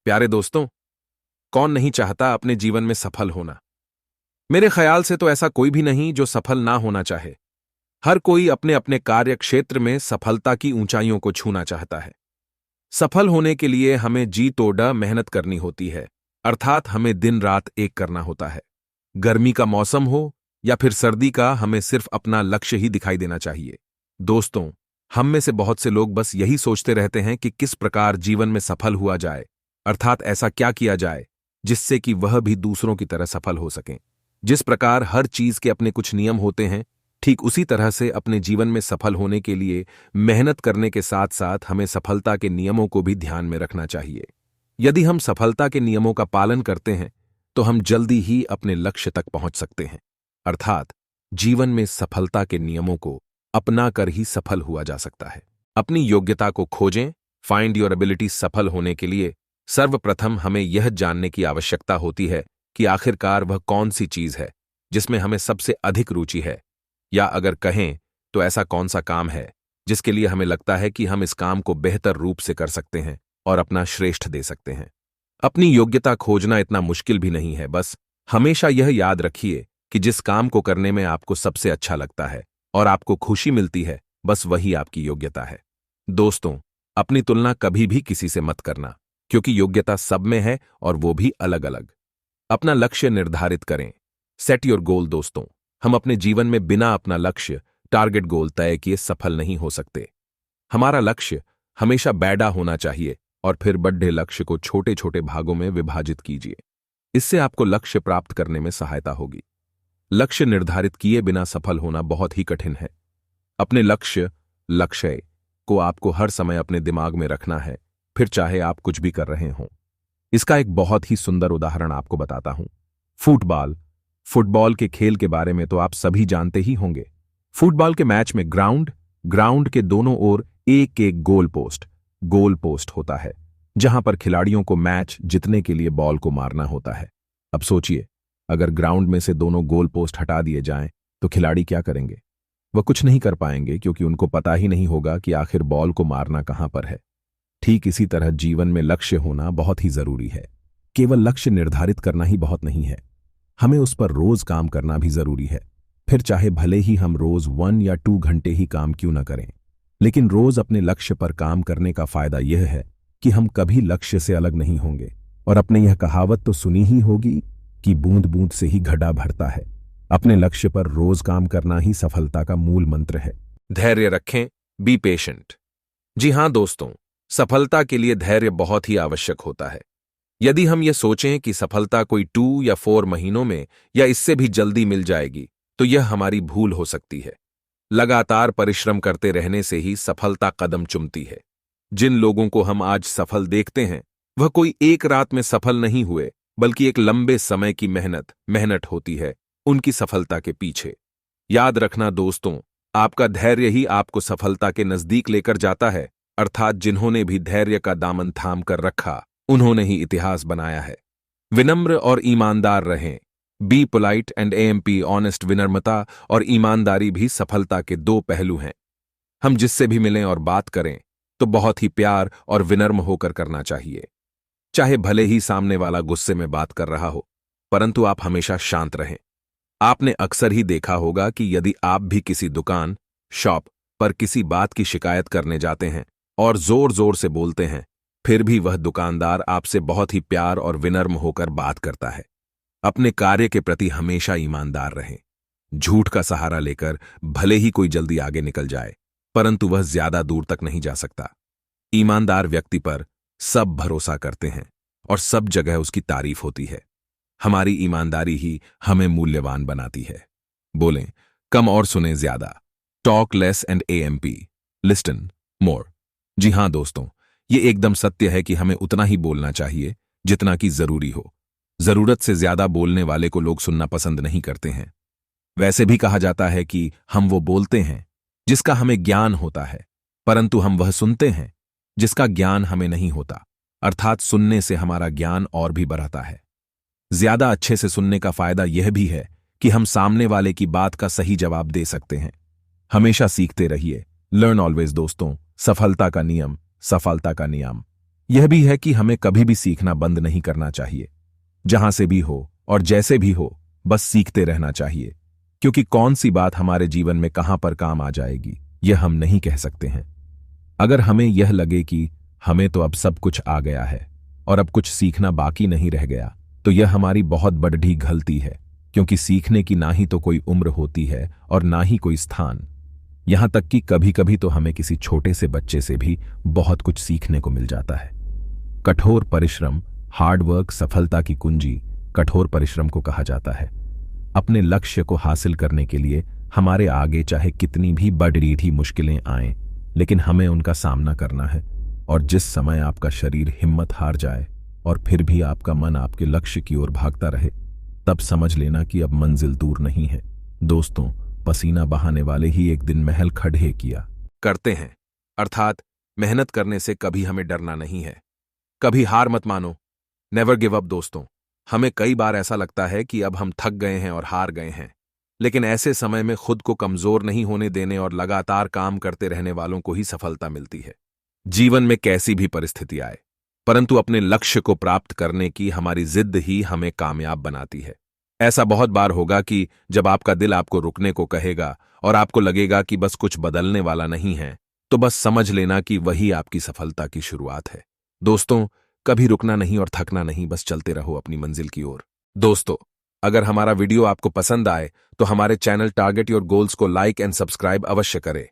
प्यारे दोस्तों, कौन नहीं चाहता अपने जीवन में सफल होना। मेरे ख्याल से तो ऐसा कोई भी नहीं जो सफल ना होना चाहे। हर कोई अपने अपने कार्य क्षेत्र में सफलता की ऊंचाइयों को छूना चाहता है। सफल होने के लिए हमें जी तोड़ मेहनत करनी होती है, अर्थात हमें दिन रात एक करना होता है। गर्मी का मौसम हो या फिर सर्दी का, हमें सिर्फ अपना लक्ष्य ही दिखाई देना चाहिए। दोस्तों, हम में से बहुत से लोग बस यही सोचते रहते हैं कि किस प्रकार जीवन में सफल हुआ जाए, अर्थात ऐसा क्या किया जाए जिससे कि वह भी दूसरों की तरह सफल हो सकें। जिस प्रकार हर चीज के अपने कुछ नियम होते हैं, ठीक उसी तरह से अपने जीवन में सफल होने के लिए मेहनत करने के साथ साथ हमें सफलता के नियमों को भी ध्यान में रखना चाहिए। यदि हम सफलता के नियमों का पालन करते हैं तो हम जल्दी ही अपने लक्ष्य तक पहुंच सकते हैं। अर्थात जीवन में सफलता के नियमों को अपना कर ही सफल हुआ जा सकता है। अपनी योग्यता को खोजें। Find your ability. सफल होने के लिए सर्वप्रथम हमें यह जानने की आवश्यकता होती है कि आखिरकार वह कौन सी चीज है जिसमें हमें सबसे अधिक रुचि है, या अगर कहें तो ऐसा कौन सा काम है जिसके लिए हमें लगता है कि हम इस काम को बेहतर रूप से कर सकते हैं और अपना श्रेष्ठ दे सकते हैं। अपनी योग्यता खोजना इतना मुश्किल भी नहीं है। बस हमेशा यह याद रखिए कि जिस काम को करने में आपको सबसे अच्छा लगता है और आपको खुशी मिलती है, बस वही आपकी योग्यता है। दोस्तों, अपनी तुलना कभी भी किसी से मत करना, क्योंकि योग्यता सब में है और वो भी अलग अलग। अपना लक्ष्य निर्धारित करें। Set your goal. दोस्तों, हम अपने जीवन में बिना अपना लक्ष्य, टारगेट गोल तय किए सफल नहीं हो सकते। हमारा लक्ष्य हमेशा बैडा होना चाहिए और फिर बड़े लक्ष्य को छोटे छोटे भागों में विभाजित कीजिए। इससे आपको लक्ष्य प्राप्त करने में सहायता होगी। लक्ष्य निर्धारित किए बिना सफल होना बहुत ही कठिन है। अपने लक्ष्य को आपको हर समय अपने दिमाग में रखना है, फिर चाहे आप कुछ भी कर रहे हों। इसका एक बहुत ही सुंदर उदाहरण आपको बताता हूं। फुटबॉल के खेल के बारे में तो आप सभी जानते ही होंगे। फुटबॉल के मैच में ग्राउंड के दोनों ओर एक एक गोल पोस्ट होता है, जहां पर खिलाड़ियों को मैच जीतने के लिए बॉल को मारना होता है। अब सोचिए, अगर ग्राउंड में से दोनों गोल पोस्ट हटा दिए जाएं तो खिलाड़ी क्या करेंगे? वह कुछ नहीं कर पाएंगे, क्योंकि उनको पता ही नहीं होगा कि आखिर बॉल को मारना कहां पर है। ठीक इसी तरह जीवन में लक्ष्य होना बहुत ही जरूरी है। केवल लक्ष्य निर्धारित करना ही बहुत नहीं है, हमें उस पर रोज काम करना भी जरूरी है। फिर चाहे भले ही हम रोज 1 या 2 घंटे ही काम क्यों न करें, लेकिन रोज अपने लक्ष्य पर काम करने का फायदा यह है कि हम कभी लक्ष्य से अलग नहीं होंगे। और अपने यह कहावत तो सुनी ही होगी कि बूंद बूंद से ही घड़ा भरता है। अपने लक्ष्य पर रोज काम करना ही सफलता का मूल मंत्र है। धैर्य रखें। Be patient. जी हां दोस्तों, सफलता के लिए धैर्य बहुत ही आवश्यक होता है। यदि हम ये सोचें कि सफलता कोई 2 या 4 महीनों में या इससे भी जल्दी मिल जाएगी, तो यह हमारी भूल हो सकती है। लगातार परिश्रम करते रहने से ही सफलता कदम चुमती है। जिन लोगों को हम आज सफल देखते हैं, वह कोई एक रात में सफल नहीं हुए, बल्कि एक लंबे समय की मेहनत होती है उनकी सफलता के पीछे। याद रखना दोस्तों, आपका धैर्य ही आपको सफलता के नजदीक लेकर जाता है। अर्थात जिन्होंने भी धैर्य का दामन थाम कर रखा, उन्होंने ही इतिहास बनाया है। विनम्र और ईमानदार रहें। Be polite and AMP. Honest. विनम्रता और ईमानदारी भी सफलता के 2 पहलू हैं। हम जिससे भी मिलें और बात करें तो बहुत ही प्यार और विनम्र होकर करना चाहिए। चाहे भले ही सामने वाला गुस्से में बात कर रहा हो, परंतु आप हमेशा शांत रहें। आपने अक्सर ही देखा होगा कि यदि आप भी किसी दुकान, शॉप पर किसी बात की शिकायत करने जाते हैं और जोर जोर से बोलते हैं, फिर भी वह दुकानदार आपसे बहुत ही प्यार और विनम्र होकर बात करता है। अपने कार्य के प्रति हमेशा ईमानदार रहें। झूठ का सहारा लेकर भले ही कोई जल्दी आगे निकल जाए, परंतु वह ज्यादा दूर तक नहीं जा सकता। ईमानदार व्यक्ति पर सब भरोसा करते हैं और सब जगह उसकी तारीफ होती है। हमारी ईमानदारी ही हमें मूल्यवान बनाती है। बोलें कम और सुने ज्यादा। Talk less and AMP. Listen more. जी हां दोस्तों, ये एकदम सत्य है कि हमें उतना ही बोलना चाहिए जितना कि जरूरी हो। जरूरत से ज्यादा बोलने वाले को लोग सुनना पसंद नहीं करते हैं। वैसे भी कहा जाता है कि हम वो बोलते हैं जिसका हमें ज्ञान होता है, परंतु हम वह सुनते हैं जिसका ज्ञान हमें नहीं होता। अर्थात सुनने से हमारा ज्ञान और भी बढ़ता है। ज्यादा अच्छे से सुनने का फायदा यह भी है कि हम सामने वाले की बात का सही जवाब दे सकते हैं। हमेशा सीखते रहिए। लर्न ऑलवेज दोस्तों। सफलता का नियम, सफलता का नियम। यह भी है कि हमें कभी भी सीखना बंद नहीं करना चाहिए। जहां से भी हो और जैसे भी हो, बस सीखते रहना चाहिए, क्योंकि कौन सी बात हमारे जीवन में कहां पर काम आ जाएगी यह हम नहीं कह सकते हैं। अगर हमें यह लगे कि हमें तो अब सब कुछ आ गया है और अब कुछ सीखना बाकी नहीं रह गया, तो यह हमारी बहुत बड़ी गलती है, क्योंकि सीखने की ना ही तो कोई उम्र होती है और ना ही कोई स्थान। यहां तक कि कभी कभी तो हमें किसी छोटे से बच्चे से भी बहुत कुछ सीखने को मिल जाता है। कठोर परिश्रम, हार्डवर्क सफलता की कुंजी कठोर परिश्रम को कहा जाता है। अपने लक्ष्य को हासिल करने के लिए हमारे आगे चाहे कितनी भी बड़ी मुश्किलें आएं, लेकिन हमें उनका सामना करना है। और जिस समय आपका शरीर हिम्मत हार जाए और फिर भी आपका मन आपके लक्ष्य की ओर भागता रहे, तब समझ लेना कि अब मंजिल दूर नहीं है। दोस्तों, पसीना बहाने वाले ही एक दिन महल खड़े किया करते हैं, अर्थात मेहनत करने से कभी हमें डरना नहीं है। कभी हार मत मानो, नेवर गिव अप। दोस्तों, हमें कई बार ऐसा लगता है कि अब हम थक गए हैं और हार गए हैं, लेकिन ऐसे समय में खुद को कमजोर नहीं होने देने और लगातार काम करते रहने वालों को ही सफलता मिलती है। जीवन में कैसी भी परिस्थिति आए, परंतु अपने लक्ष्य को प्राप्त करने की हमारी जिद ही हमें कामयाब बनाती है। ऐसा बहुत बार होगा कि जब आपका दिल आपको रुकने को कहेगा और आपको लगेगा कि बस कुछ बदलने वाला नहीं है, तो बस समझ लेना कि वही आपकी सफलता की शुरुआत है। दोस्तों, कभी रुकना नहीं और थकना नहीं, बस चलते रहो अपनी मंजिल की ओर। दोस्तों, अगर हमारा वीडियो आपको पसंद आए तो हमारे चैनल टारगेट योर गोल्स को लाइक एंड सब्सक्राइब अवश्य करें।